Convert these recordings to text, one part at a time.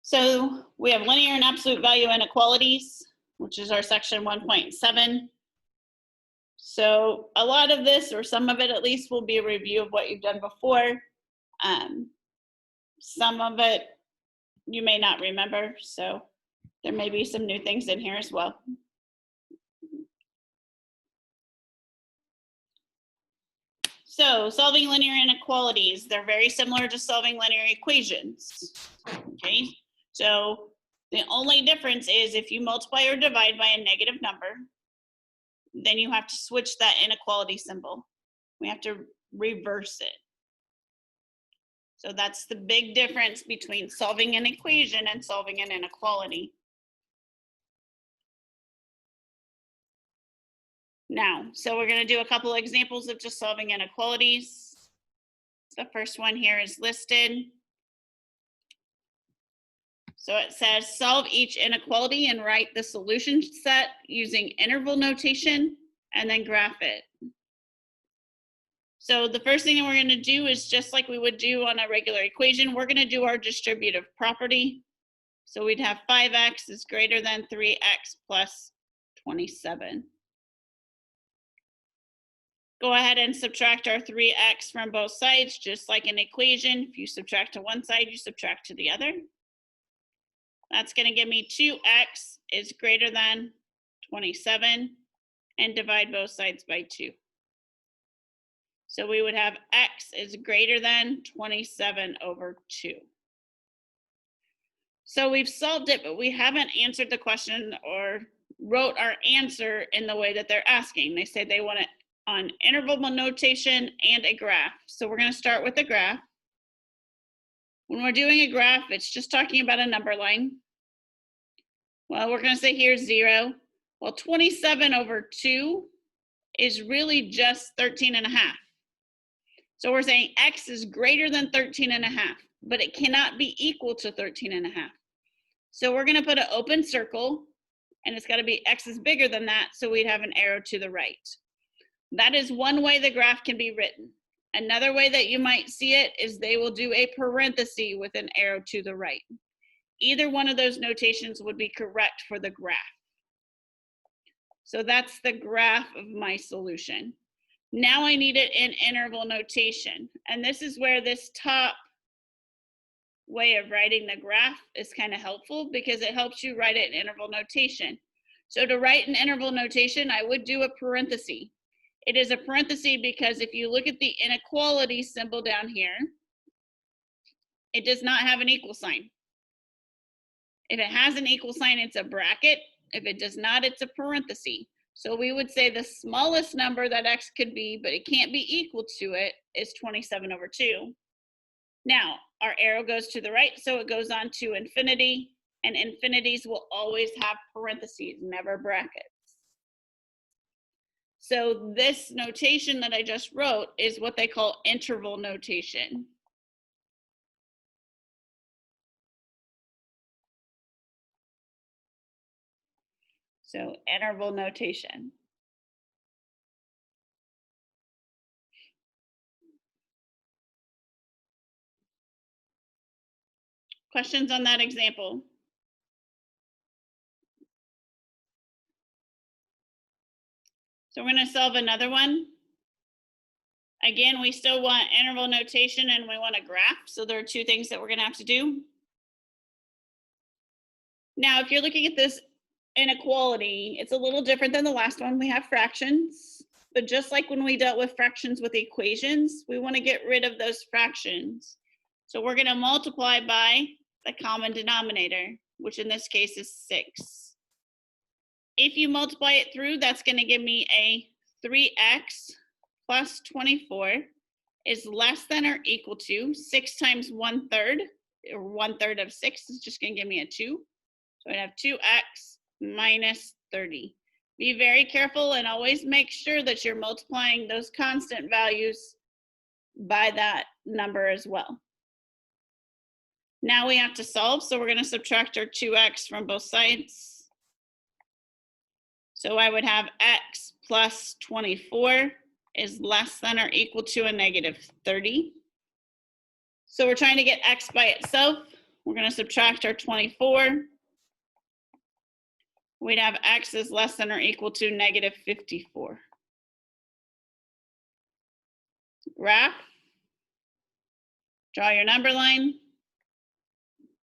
So we have linear and absolute value inequalities, which is our section 1.7. So a lot of this, or some of it at least, will be a review of what you've done before. Some of it you may not remember, so there may be some new things in here as well. So solving linear inequalities, they're very similar to solving linear equations. Okay, so the only difference is if you multiply or divide by a negative number, then you have to switch that inequality symbol. We have to reverse it. So that's the big difference between solving an equation and solving an inequality. Now, so we're going to do a couple of examples of just solving inequalities. The first one here is listed. So it says solve each inequality and write the solution set using interval notation and then graph it. So the first thing that we're going to do is just like we would do on a regular equation, we're going to do our distributive property. So we'd have 5x is greater than 3x plus 27. Go ahead and subtract our 3x from both sides, just like an equation. If you subtract to one side, you subtract to the other. That's going to give me 2x is greater than 27, and divide both sides by 2. So we would have x is greater than 27 over 2. So we've solved it, but we haven't answered the question or wrote our answer in the way that they're asking. They say they want it on interval notation and a graph. So we're going to start with a graph. When we're doing a graph, it's just talking about a number line. Well, we're going to say here's 0. Well, 27 over 2 is really just 13 and a half. So we're saying x is greater than 13 and a half, but it cannot be equal to 13 and a half. So we're going to put an open circle, and it's got to be x is bigger than that, so we'd have an arrow to the right. That is one way the graph can be written. Another way that you might see it is they will do a parenthesis with an arrow to the right. Either one of those notations would be correct for the graph. So that's the graph of my solution. Now I need it in interval notation. And this is where this top way of writing the graph is kind of helpful because it helps you write it in interval notation. So to write in interval notation, I would do a parenthesis. It is a parenthesis because if you look at the inequality symbol down here, it does not have an equal sign. If it has an equal sign, it's a bracket. If it does not, it's a parenthesis. So we would say the smallest number that x could be, but it can't be equal to it, is 27 over 2. Now, our arrow goes to the right, so it goes on to infinity, and infinities will always have parentheses, never brackets. So this notation that I just wrote is what they call interval notation. So interval notation. Questions on that example? So we're going to solve another one. Again, we still want interval notation and we want a graph. So there are two things that we're going to have to do. Now, if you're looking at this inequality, it's a little different than the last one. We have fractions, but just like when we dealt with fractions with equations, we want to get rid of those fractions. So we're going to multiply by the common denominator, which in this case is 6. If you multiply it through, that's going to give me a 3x plus 24 is less than or equal to 6 times 1/3, or 1/3 of 6 is just going to give me a 2. So I have 2x minus 30. Be very careful and always make sure that you're multiplying those constant values by that number as well. Now we have to solve, so we're going to subtract our 2x from both sides. So I would have x plus 24 is less than or equal to a negative 30. So we're trying to get x by itself. we're going to subtract our 24. We'd have x is less than or equal to negative 54. Graph. Draw your number line.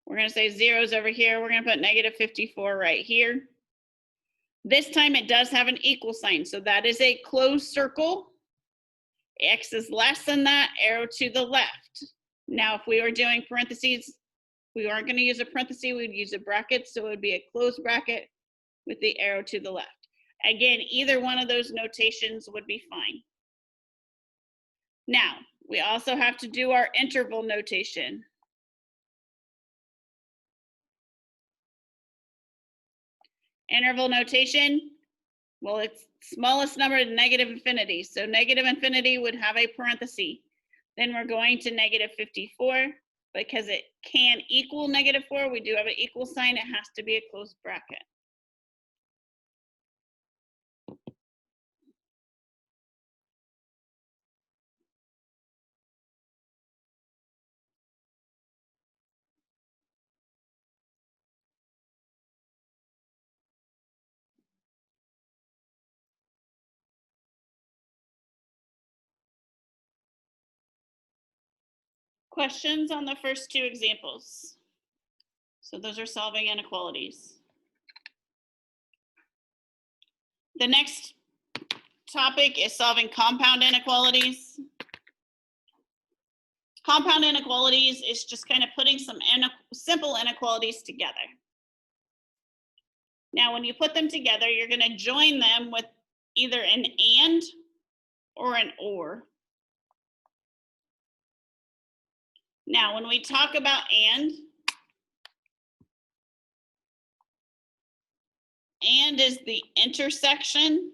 We're going to say zeros over here. We're going to put negative 54 right here. This time it does have an equal sign, so that is a closed circle. X is less than that, arrow to the left. Now, if we were doing parentheses, we aren't going to use a parenthesis, we'd use a bracket, so it would be a closed bracket with the arrow to the left. Again, either one of those notations would be fine. Now, we also have to do our interval notation. Interval notation, well, it's smallest number to negative infinity. So negative infinity would have a parenthesis. Then we're going to negative 54. Because it can equal negative 4, we do have an equal sign. It has to be a closed bracket. Questions on the first two examples? So those are solving inequalities. The next topic is solving compound inequalities. Compound inequalities is just kind of putting some simple inequalities together. Now, when you put them together, you're going to join them with either an and or an or. Now, when we talk about and is the intersection,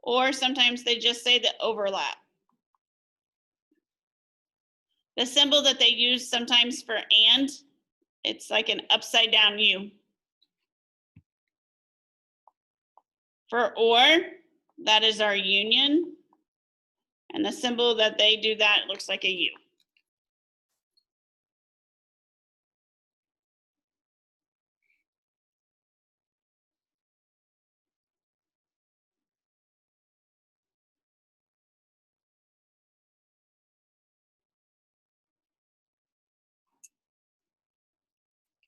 or sometimes they just say the overlap. The symbol that they use sometimes for and, it's like an upside down U. For or, that is our union. And the symbol that they do that looks like a U.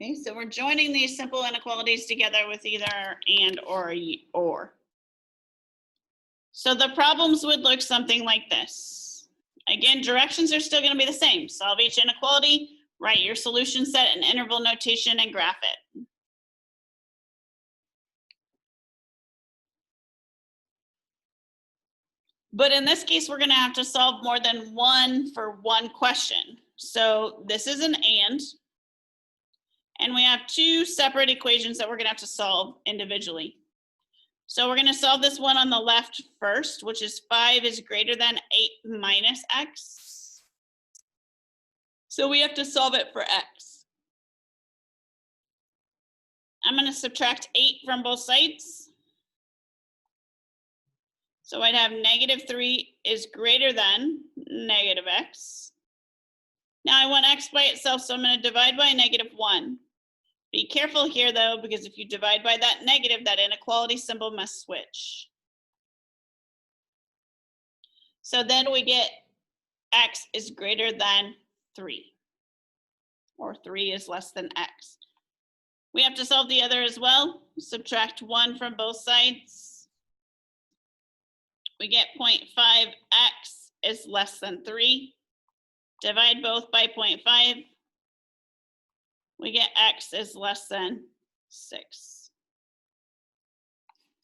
Okay, so we're joining these simple inequalities together with either and or. So the problems would look something like this. Again, directions are still going to be the same. Solve each inequality, write your solution set in interval notation, and graph it. But in this case, we're going to have to solve more than one for one question. So this is an and we have two separate equations that we're going to have to solve individually. So we're going to solve this one on the left first, which is 5 is greater than 8 minus x. So we have to solve it for x. I'm going to subtract 8 from both sides. So I'd have negative 3 is greater than negative x. Now I want x by itself, so I'm going to divide by negative 1. Be careful here though, because if you divide by that negative, that inequality symbol must switch. So then we get x is greater than 3, or 3 is less than x. We have to solve the other as well. Subtract 1 from both sides. We get 0.5x is less than 3. Divide both by 0.5. We get x is less than 6.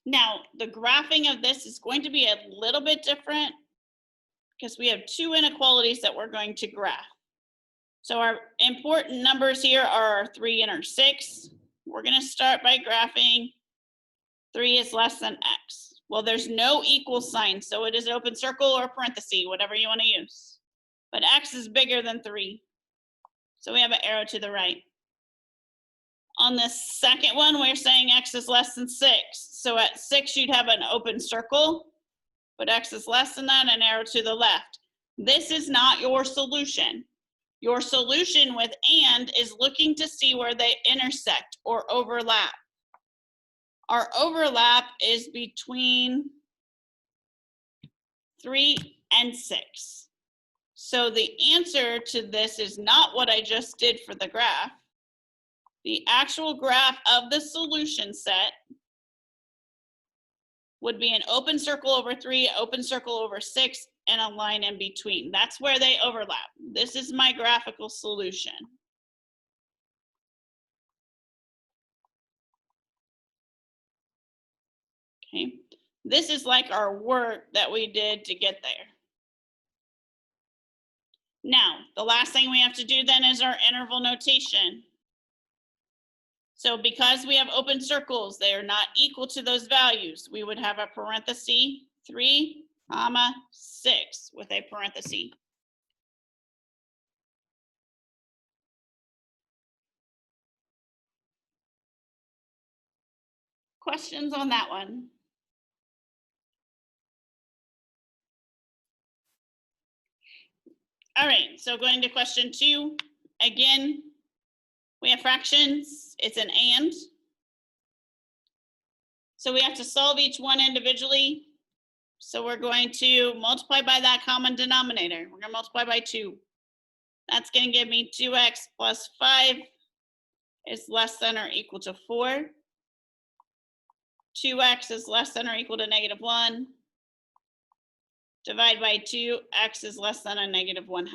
Now, the graphing of this is going to be a little bit different because we have two inequalities that we're going to graph. So our important numbers here are our 3 and our 6. We're going to start by graphing 3 is less than x. Well, there's no equal sign, so it is an open circle or parenthesis, whatever you want to use. But x is bigger than 3, so we have an arrow to the right. On the second one, we're saying x is less than 6. So at 6, you'd have an open circle, but x is less than that, an arrow to the left. This is not your solution. Your solution with and is looking to see where they intersect or overlap. Our overlap is between 3 and 6. So the answer to this is not what I just did for the graph. The actual graph of the solution set would be an open circle over 3, open circle over 6, and a line in between. That's where they overlap. This is my graphical solution. Okay, this is like our work that we did to get there. Now, the last thing we have to do then is our interval notation. So because we have open circles, they are not equal to those values. We would have a parenthesis 3, 6 with a parenthesis. Questions on that one? All right, so going to question 2, again, we have fractions, it's an and. So we have to solve each one individually. So we're going to multiply by that common denominator. We're gonna multiply by 2. That's gonna give me 2x plus 5 is less than or equal to 4. 2x is less than or equal to -1. Divide by 2, x is less than a -1/2.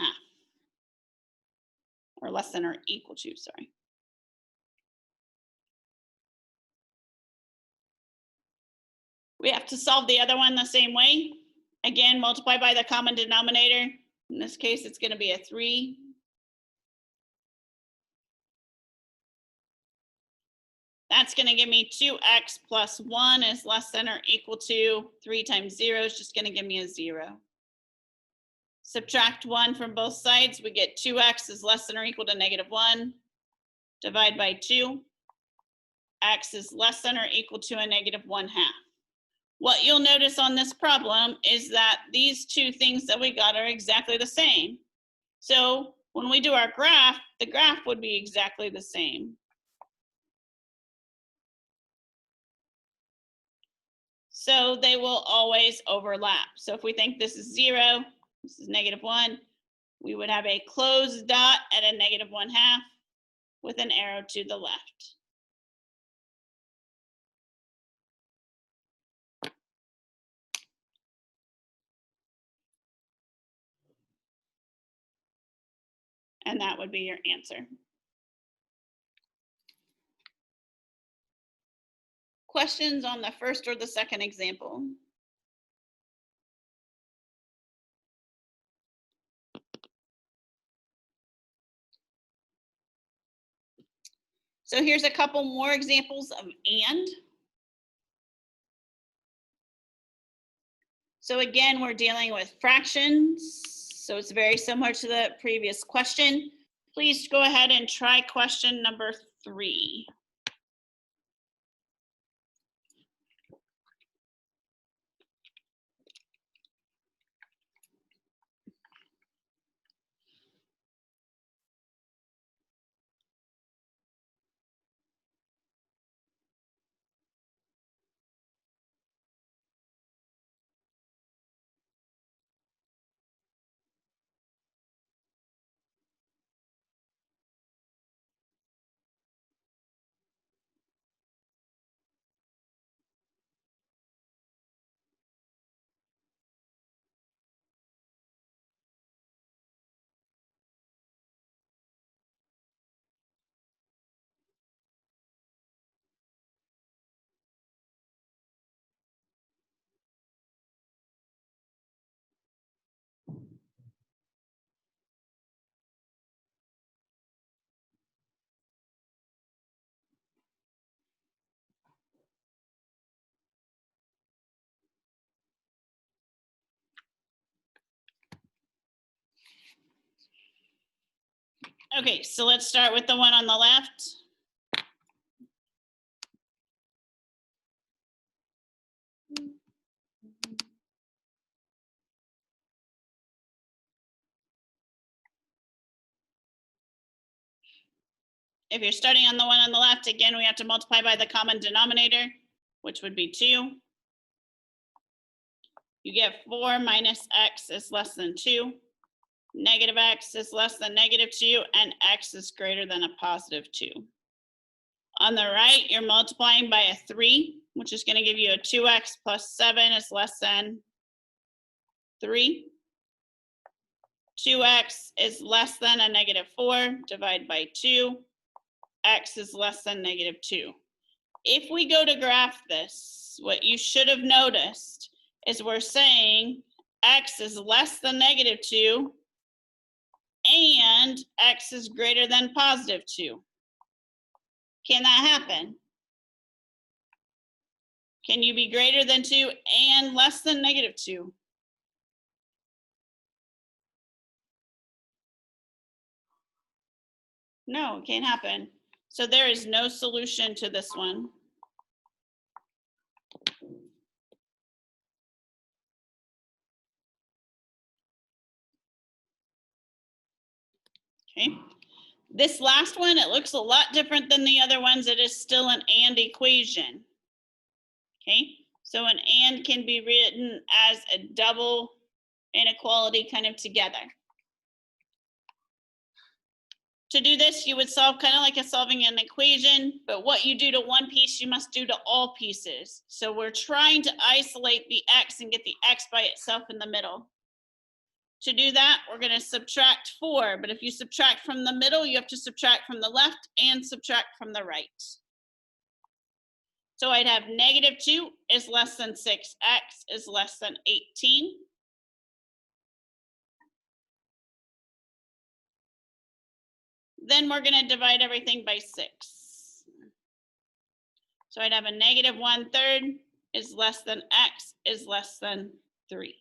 Or less than or equal to, sorry. We have to solve the other one the same way. Again, multiply by the common denominator. In this case, it's going to be a 3. That's going to give me 2x plus 1 is less than or equal to 3 times 0 is just going to give me a 0. Subtract 1 from both sides, we get 2x is less than or equal to -1. Divide by 2. X is less than or equal to a -1/2. What you'll notice on this problem is that these two things that we got are exactly the same. So when we do our graph, the graph would be exactly the same. So they will always overlap. So if we think this is 0, this is -1, we would have a closed dot at a -1/2 with an arrow to the left. And that would be your answer. Questions on the first or the second example? So here's a couple more examples of and. So again, we're dealing with fractions. So it's very similar to the previous question. Please go ahead and try question number 3. Okay, so let's start with the one on the left. If you're starting on the one on the left, again, we have to multiply by the common denominator, which would be 2. You get 4 minus x is less than 2. Negative x is less than negative 2, and x is greater than a positive 2. On the right, you're multiplying by a 3, which is going to give you a 2x plus 7 is less than 3. 2x is less than a negative 4, divide by 2. X is less than negative 2. If we go to graph this, what you should have noticed is we're saying x is less than negative 2 and x is greater than positive 2. Can that happen? Can you be greater than 2 and less than negative 2? No, it can't happen. So there is no solution to this one. Okay. This last one, it looks a lot different than the other ones. It is still an and equation. Okay, so an and can be written as a double inequality kind of together. To do this, you would solve kind of like solving an equation, but what you do to one piece, you must do to all pieces. So we're trying to isolate the x and get the x by itself in the middle. To do that, we're going to subtract 4, but if you subtract from the middle, you have to subtract from the left and subtract from the right. So I'd have negative 2 is less than 6x is less than 18. Then we're going to divide everything by 6. So I'd have a negative 1/3 is less than x is less than 3.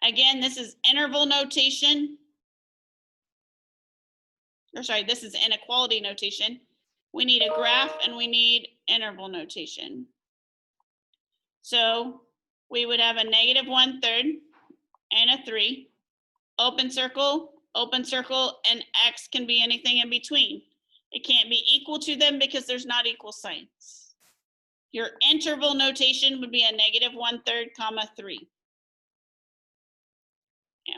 Again, this is interval notation. Or sorry, this is inequality notation. We need a graph and we need interval notation. So we would have a negative 1/3 and a 3. Open circle, and x can be anything in between. It can't be equal to them because there's not equal signs. Your interval notation would be a negative 1/3, comma 3.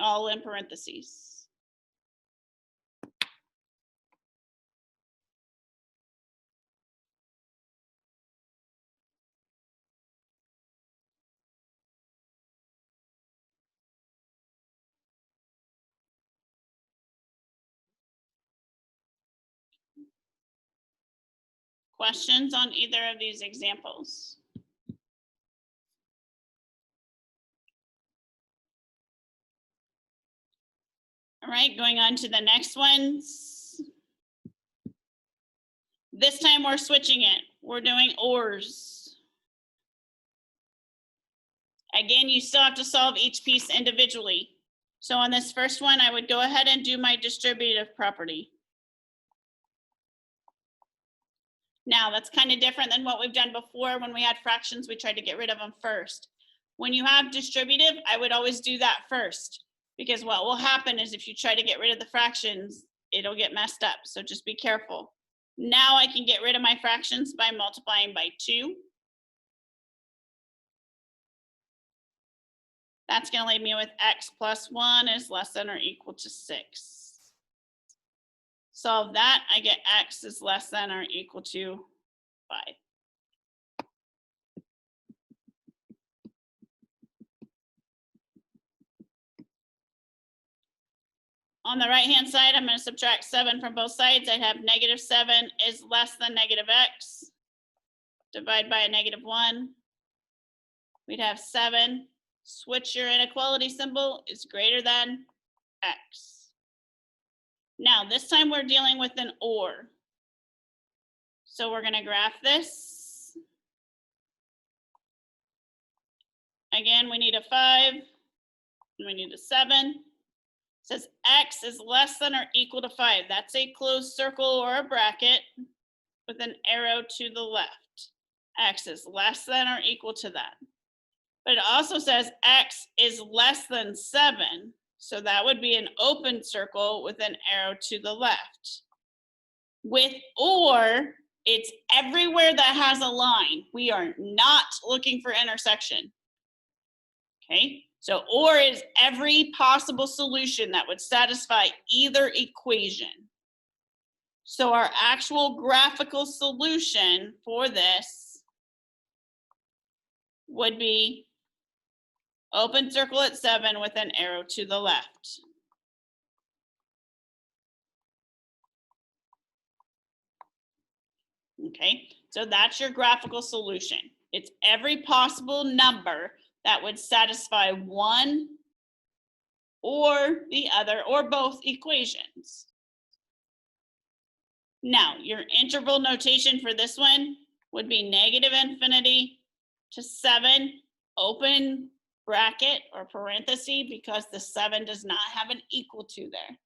All in parentheses. Questions on either of these examples? All right, going on to the next ones. This time we're switching it. We're doing ORs. Again, you still have to solve each piece individually. So on this first one, I would go ahead and do my distributive property. Now, that's kind of different than what we've done before. When we had fractions, we tried to get rid of them first. When you have distributive, I would always do that first, because what will happen is if you try to get rid of the fractions, it'll get messed up. So just be careful. Now I can get rid of my fractions by multiplying by 2. That's going to leave me with x plus 1 is less than or equal to 6. Solve that, I get x is less than or equal to 5. On the right-hand side, I'm going to subtract 7 from both sides. I'd have negative 7 is less than negative x. Divide by a negative 1. We'd have 7. Switch your inequality symbol is greater than x. Now, this time we're dealing with an OR. So we're going to graph this. Again, we need a 5, and we need a 7. It says x is less than or equal to 5. That's a closed circle or a bracket with an arrow to the left. X is less than or equal to that. But it also says x is less than 7. So that would be an open circle with an arrow to the left. With or, it's everywhere that has a line. We are not looking for intersection. Okay, so or is every possible solution that would satisfy either equation. So our actual graphical solution for this would be open circle at 7 with an arrow to the left. Okay, so that's your graphical solution. It's every possible number that would satisfy one or the other or both equations. Now, your interval notation for this one would be negative infinity to 7, open bracket or parenthesis, because the 7 does not have an equal to there.